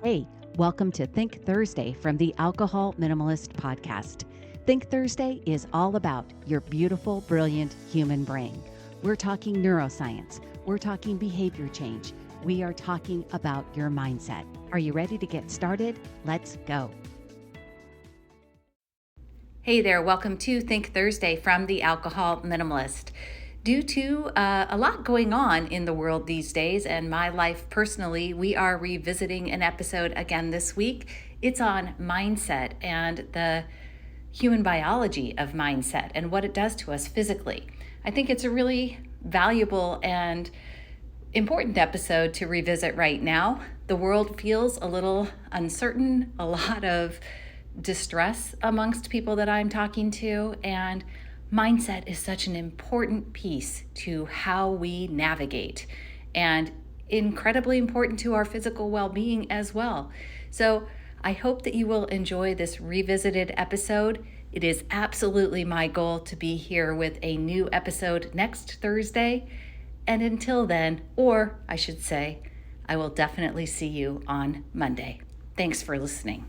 Hey, welcome to Think Thursday from the Alcohol Minimalist podcast. Think Thursday is all about your beautiful, brilliant human brain. We're talking neuroscience. We're talking behavior change. We are talking about your mindset. Are you ready to get started? Let's go. Hey there, welcome to Think Thursday from the Alcohol Minimalist. Due to a lot going on in the world these days and my life personally, we are revisiting an episode again this week. It's on mindset and the human biology of mindset and what it does to us physically. I think it's a really valuable and important episode to revisit right now. The world feels a little uncertain, a lot of distress amongst people that I'm talking to, and mindset is such an important piece to how we navigate and incredibly important to our physical well-being as well. So I hope that you will enjoy this revisited episode. It is absolutely my goal to be here with a new episode next Thursday. And until then, or I should say, I will definitely see you on Monday. Thanks for listening.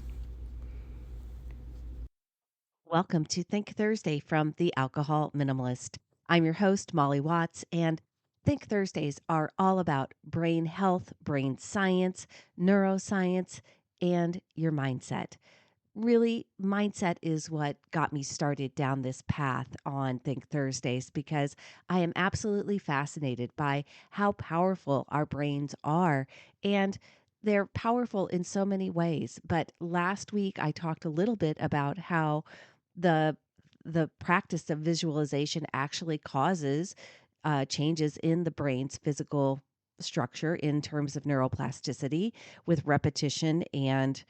Welcome to Think Thursday from the Alcohol Minimalist. I'm your host, Molly Watts, and Think Thursdays are all about brain health, brain science, neuroscience, and your mindset. Really, mindset is what got me started down this path on Think Thursdays because I am absolutely fascinated by how powerful our brains are. And they're powerful in so many ways. But last week, I talked a little bit about how the the practice of visualization actually causes changes in the brain's physical structure in terms of neuroplasticity with repetition and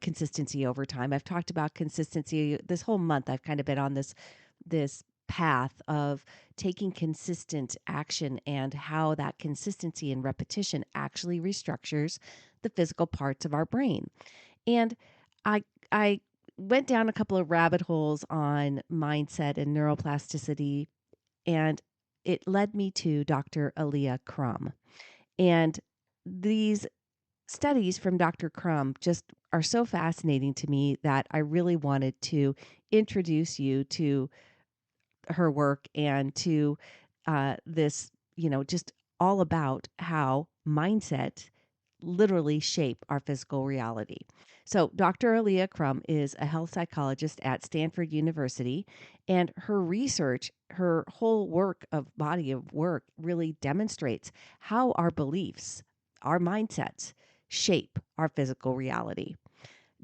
consistency over time. I've talked about consistency this whole month. I've kind of been on this path of taking consistent action and how that consistency and repetition actually restructures the physical parts of our brain. And I went down a couple of rabbit holes on mindset and neuroplasticity, and it led me to Dr. Alia Crum. And these studies from Dr. Crum just are so fascinating to me that I really wanted to introduce you to her work and to this, just all about how mindset literally shape our physical reality. So, Dr. Alia Crum is a health psychologist at Stanford University, and her research, her whole body of work, really demonstrates how our beliefs, our mindsets, shape our physical reality.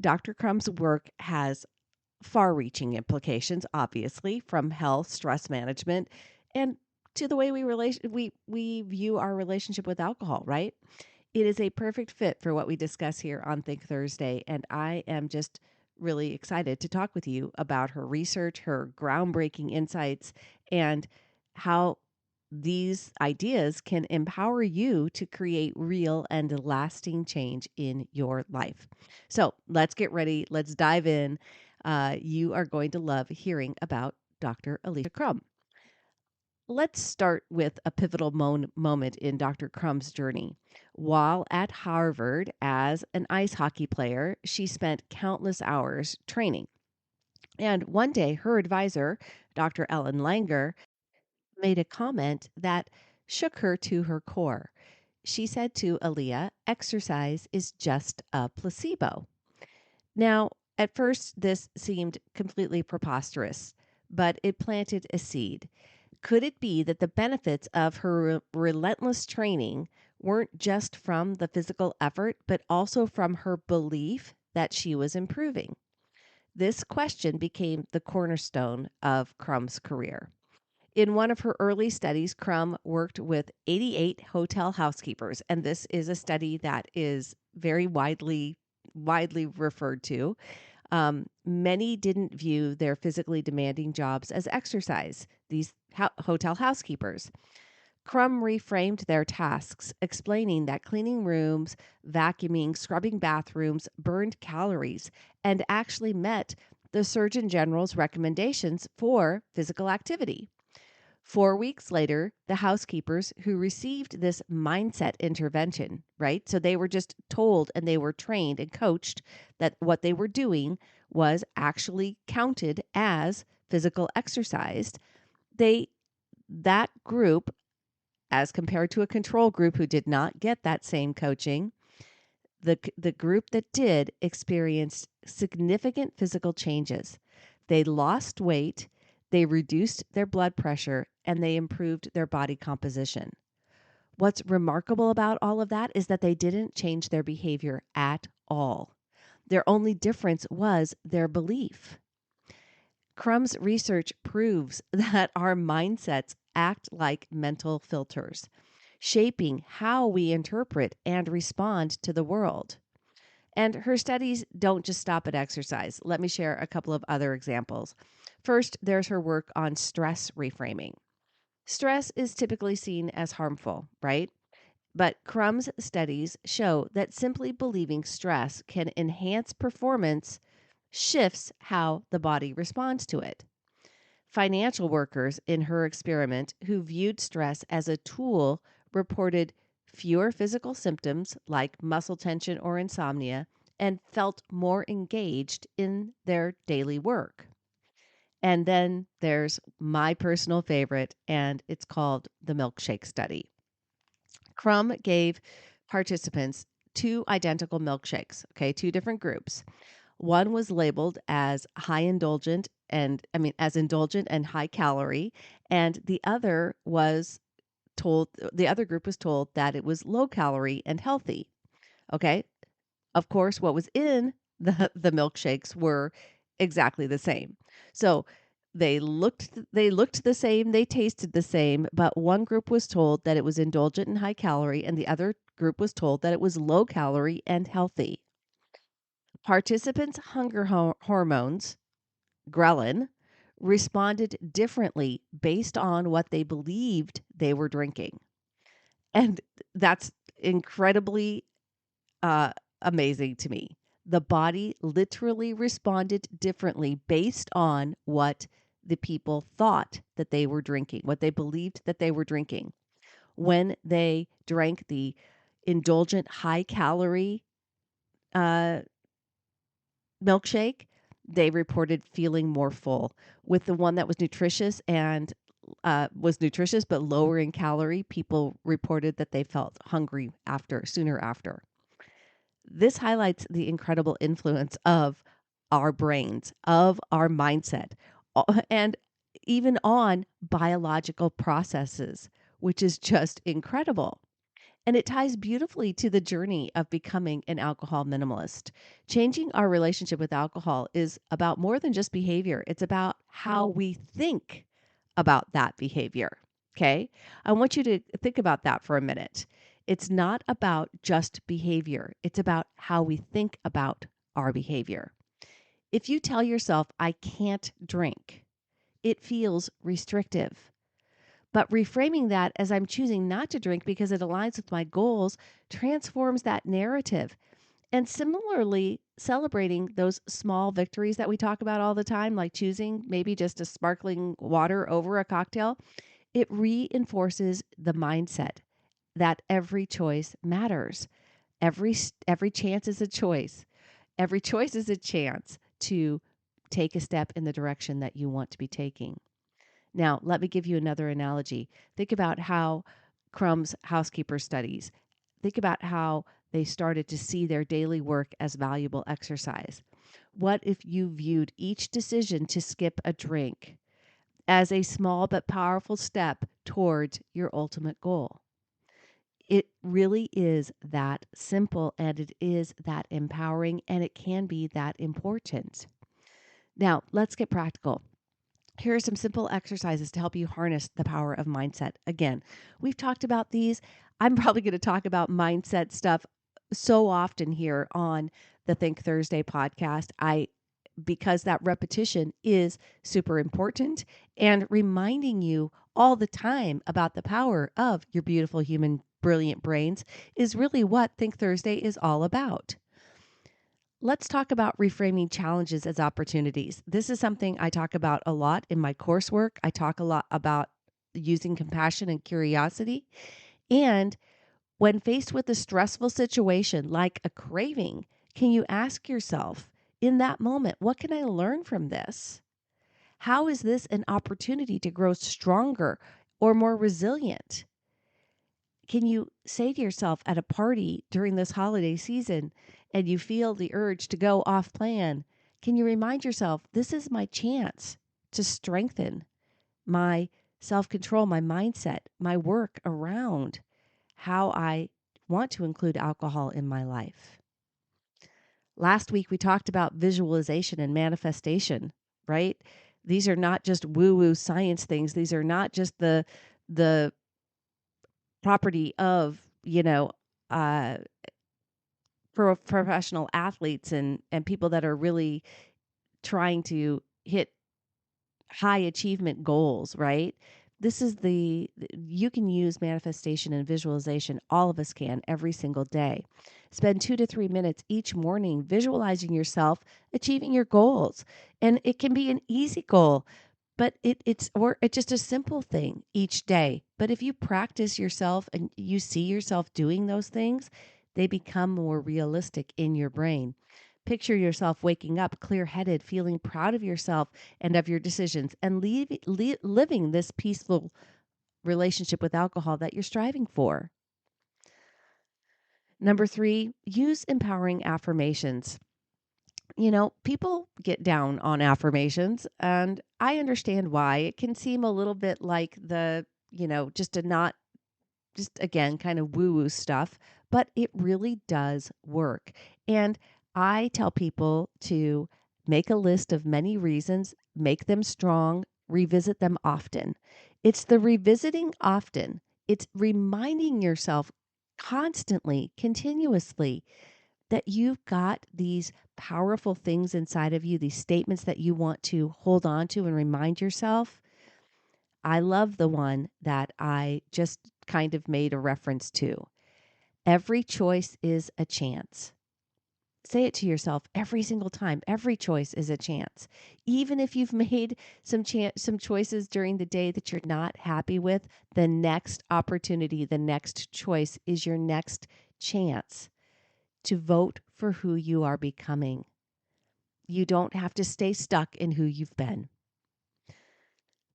Dr. Crum's work has far-reaching implications, obviously, from health, stress management, and to the way we view our relationship with alcohol, right? It is a perfect fit for what we discuss here on Think Thursday, and I am just really excited to talk with you about her research, her groundbreaking insights, and how these ideas can empower you to create real and lasting change in your life. So let's get ready. Let's dive in. You are going to love hearing about Dr. Alia Crum. Let's start with a pivotal moment in Dr. Crum's journey. While at Harvard as an ice hockey player, she spent countless hours training. And one day, her advisor, Dr. Ellen Langer, made a comment that shook her to her core. She said to Aaliyah, exercise is just a placebo. Now, at first, this seemed completely preposterous, but it planted a seed. Could it be that the benefits of her relentless training weren't just from the physical effort, but also from her belief that she was improving? This question became the cornerstone of Crum's career. In one of her early studies, Crum worked with 88 hotel housekeepers, and this is a study that is very widely referred to. Many didn't view their physically demanding jobs as exercise, these hotel housekeepers. Crum reframed their tasks, explaining that cleaning rooms, vacuuming, scrubbing bathrooms burned calories and actually met the Surgeon General's recommendations for physical activity. 4 weeks later, the housekeepers who received this mindset intervention, right? So they were just told and they were trained and coached that what they were doing was actually counted as physical exercise. They that group, as compared to a control group who did not get that same coaching, the group that did experienced significant physical changes. They lost weight, they reduced their blood pressure, and they improved their body composition. What's remarkable about all of that is that they didn't change their behavior at all. Their only difference was their belief. Crum's research proves that our mindsets act like mental filters, shaping how we interpret and respond to the world. And her studies don't just stop at exercise. Let me share a couple of other examples. First, there's her work on stress reframing. Stress is typically seen as harmful, right? But Crum's studies show that simply believing stress can enhance performance shifts how the body responds to it. Financial workers in her experiment who viewed stress as a tool reported fewer physical symptoms like muscle tension or insomnia and felt more engaged in their daily work. And then there's my personal favorite, and it's called the milkshake study. Crum gave participants two identical milkshakes, okay, two different groups. One was labeled as as indulgent and high calorie, and the other group was told that it was low calorie and healthy. Okay. Of course, what was in the milkshakes were exactly the same. So they looked the same, they tasted the same, but one group was told that it was indulgent and high calorie, and the other group was told that it was low calorie and healthy. Participants' hunger hormones, ghrelin, responded differently based on what they believed they were drinking. And that's incredibly amazing to me. The body literally responded differently based on what the people thought that they were drinking, what they believed that they were drinking. When they drank the indulgent, high calorie uh, milkshake, they reported feeling more full. With the one that was nutritious but lower in calorie, people reported that they felt hungry sooner after. This highlights the incredible influence of our brains, of our mindset, and even on biological processes, which is just incredible. And it ties beautifully to the journey of becoming an alcohol minimalist. Changing our relationship with alcohol is about more than just behavior, it's about how we think about that behavior. Okay. I want you to think about that for a minute. It's not about just behavior, it's about how we think about our behavior. If you tell yourself, I can't drink, it feels restrictive. But reframing that as I'm choosing not to drink because it aligns with my goals transforms that narrative. And similarly, celebrating those small victories that we talk about all the time, like choosing maybe just a sparkling water over a cocktail, it reinforces the mindset that every choice matters. Every chance is a choice. Every choice is a chance to take a step in the direction that you want to be taking. Now, let me give you another analogy. Think about how Crum's housekeeper studies, think about how they started to see their daily work as valuable exercise. What if you viewed each decision to skip a drink as a small but powerful step towards your ultimate goal? It really is that simple, and it is that empowering, and it can be that important. Now, let's get practical. Here are some simple exercises to help you harness the power of mindset. Again, we've talked about these. I'm probably going to talk about mindset stuff so often here on the Think Thursday podcast. Because that repetition is super important, and reminding you all the time about the power of your beautiful human brilliant brains is really what Think Thursday is all about. Let's talk about reframing challenges as opportunities. This is something I talk about a lot in my coursework. I talk a lot about using compassion and curiosity. And when faced with a stressful situation like a craving, can you ask yourself in that moment, what can I learn from this? How is this an opportunity to grow stronger or more resilient? Can you say to yourself at a party during this holiday season and you feel the urge to go off plan? Can you remind yourself, this is my chance to strengthen my self control, my mindset, my work around how I want to include alcohol in my life? Last week, we talked about visualization and manifestation, right? These are not just woo woo science things. These are not just the property of, uh, professional athletes and people that are really trying to hit high achievement goals, right? This is you can use manifestation and visualization. All of us can every single day. Spend 2 to 3 minutes each morning visualizing yourself achieving your goals. And it can be an easy goal, but it's just a simple thing each day. But if you practice yourself and you see yourself doing those things, they become more realistic in your brain. Picture yourself waking up clear headed, feeling proud of yourself and of your decisions, and living this peaceful relationship with alcohol that you're striving for. Number 3, use empowering affirmations. People get down on affirmations, and I understand why. It can seem a little bit like just a not, just again, kind of woo woo stuff, but it really does work. And I tell people to make a list of many reasons, make them strong, revisit them often. It's the revisiting often, it's reminding yourself constantly, continuously, that you've got these powerful things inside of you, these statements that you want to hold on to and remind yourself. I love the one that I just kind of made a reference to. Every choice is a chance. Say it to yourself every single time. Every choice is a chance. Even if you've made some choices during the day that you're not happy with, the next opportunity, the next choice is your next chance to vote for who you are becoming. You don't have to stay stuck in who you've been.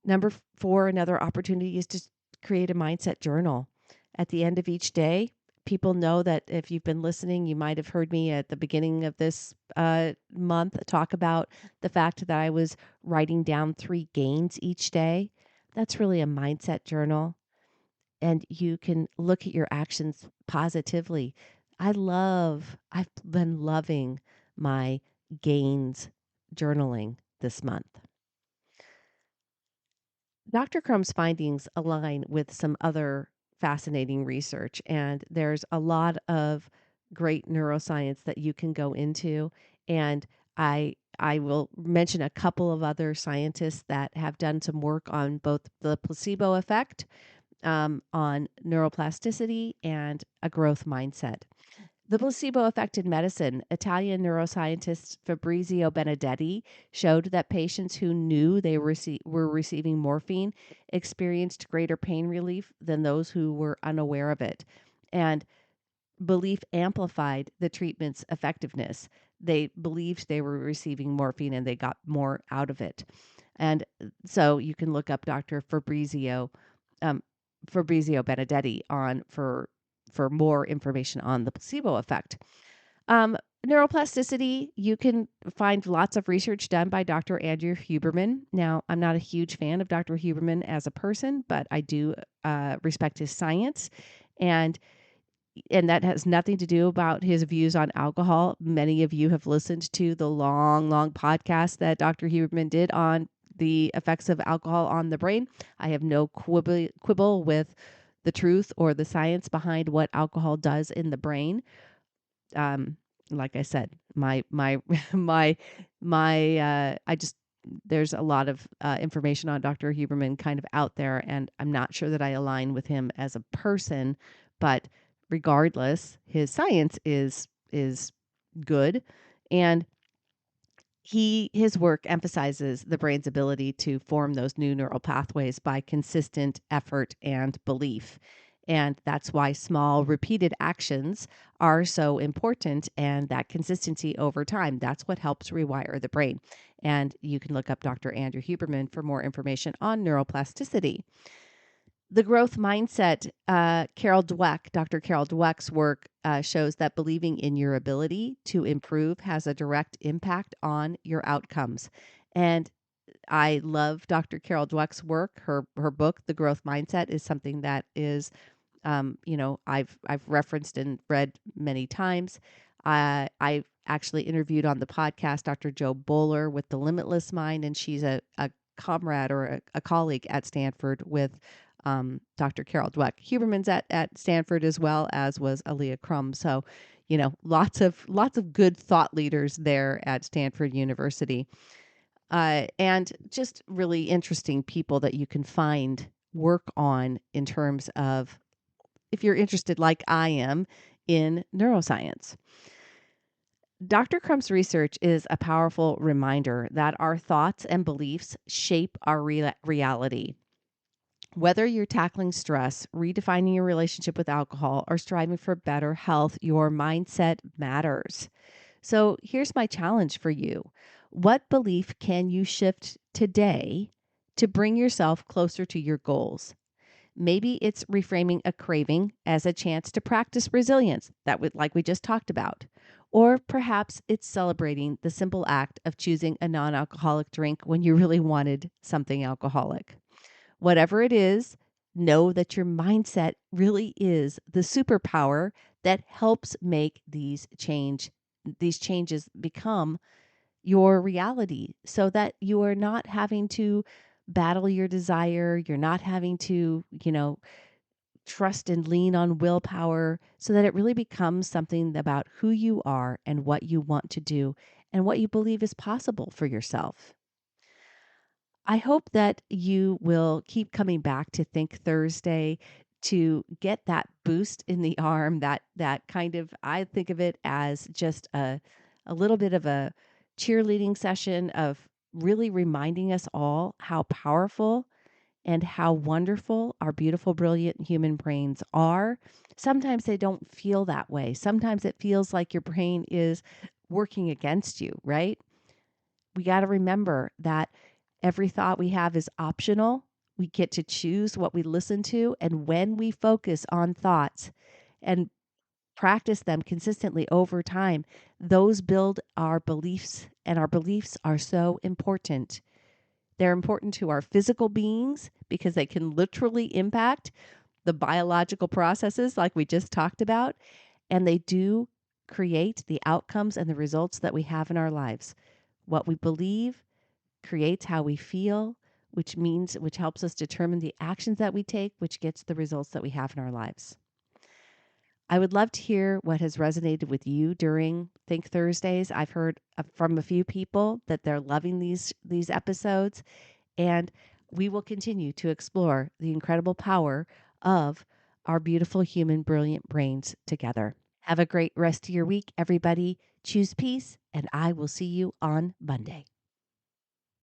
Number 4, another opportunity is to create a mindset journal. At the end of each day, people know that if you've been listening, you might have heard me at the beginning of this month talk about the fact that I was writing down 3 gains each day. That's really a mindset journal. And you can look at your actions positively. I've been loving my gains journaling this month. Dr. Crum's findings align with some other fascinating research, and there's a lot of great neuroscience that you can go into. And I will mention a couple of other scientists that have done some work on both the placebo effect, on neuroplasticity, and a growth mindset. The placebo effect in medicine, Italian neuroscientist Fabrizio Benedetti showed that patients who knew they were receiving morphine experienced greater pain relief than those who were unaware of it. And belief amplified the treatment's effectiveness. They believed they were receiving morphine and they got more out of it. And so you can look up Dr. Um, Fabrizio Benedetti on for more information on the placebo effect. Um, Neuroplasticity, you can find lots of research done by Dr. Andrew Huberman. Now, I'm not a huge fan of Dr. Huberman as a person, but I do respect his science. And that has nothing to do about his views on alcohol. Many of you have listened to the long podcast that Dr. Huberman did on the effects of alcohol on the brain. I have no quibble with the truth or the science behind what alcohol does in the brain. Like I said, I just, there's a lot of information on Dr. Huberman kind of out there, and I'm not sure that I align with him as a person, but regardless, his science is good. And His work emphasizes the brain's ability to form those new neural pathways by consistent effort and belief. And that's why small repeated actions are so important, and that consistency over time, that's what helps rewire the brain. And you can look up Dr. Andrew Huberman for more information on neuroplasticity. The growth mindset, Dr. Carol Dweck's work shows that believing in your ability to improve has a direct impact on your outcomes. And I love Dr. Carol Dweck's work. Her book, The Growth Mindset, is something that is, I've referenced and read many times. I actually interviewed on the podcast Dr. Jo Boaler with The Limitless Mind, and she's a comrade or a colleague at Stanford with Dr. Carol Dweck. Huberman's at Stanford as well, as was Alia Crum. So, lots of good thought leaders there at Stanford University, and just really interesting people that you can find work on in terms of, if you're interested, like I am, in neuroscience. Dr. Crum's research is a powerful reminder that our thoughts and beliefs shape our reality. Whether you're tackling stress, redefining your relationship with alcohol, or striving for better health, your mindset matters. So here's my challenge for you. What belief can you shift today to bring yourself closer to your goals? Maybe it's reframing a craving as a chance to practice resilience, like we just talked about. Or perhaps it's celebrating the simple act of choosing a non-alcoholic drink when you really wanted something alcoholic. Whatever it is, know that your mindset really is the superpower that helps make these changes become your reality, so that you are not having to battle your desire, you're not having to, trust and lean on willpower, so that it really becomes something about who you are and what you want to do and what you believe is possible for yourself. I hope that you will keep coming back to Think Thursday to get that boost in the arm, that kind of, I think of it as just a little bit of a cheerleading session of really reminding us all how powerful and how wonderful our beautiful, brilliant human brains are. Sometimes they don't feel that way. Sometimes it feels like your brain is working against you, right? We got to remember that every thought we have is optional. We get to choose what we listen to. And when we focus on thoughts and practice them consistently over time, those build our beliefs, and our beliefs are so important. They're important to our physical beings because they can literally impact the biological processes like we just talked about. And they do create the outcomes and the results that we have in our lives. What we believe creates how we feel, which helps us determine the actions that we take, which gets the results that we have in our lives. I would love to hear what has resonated with you during Think Thursdays. I've heard from a few people that they're loving these episodes, and we will continue to explore the incredible power of our beautiful human brilliant brains together. Have a great rest of your week, everybody. Choose peace, and I will see you on Monday.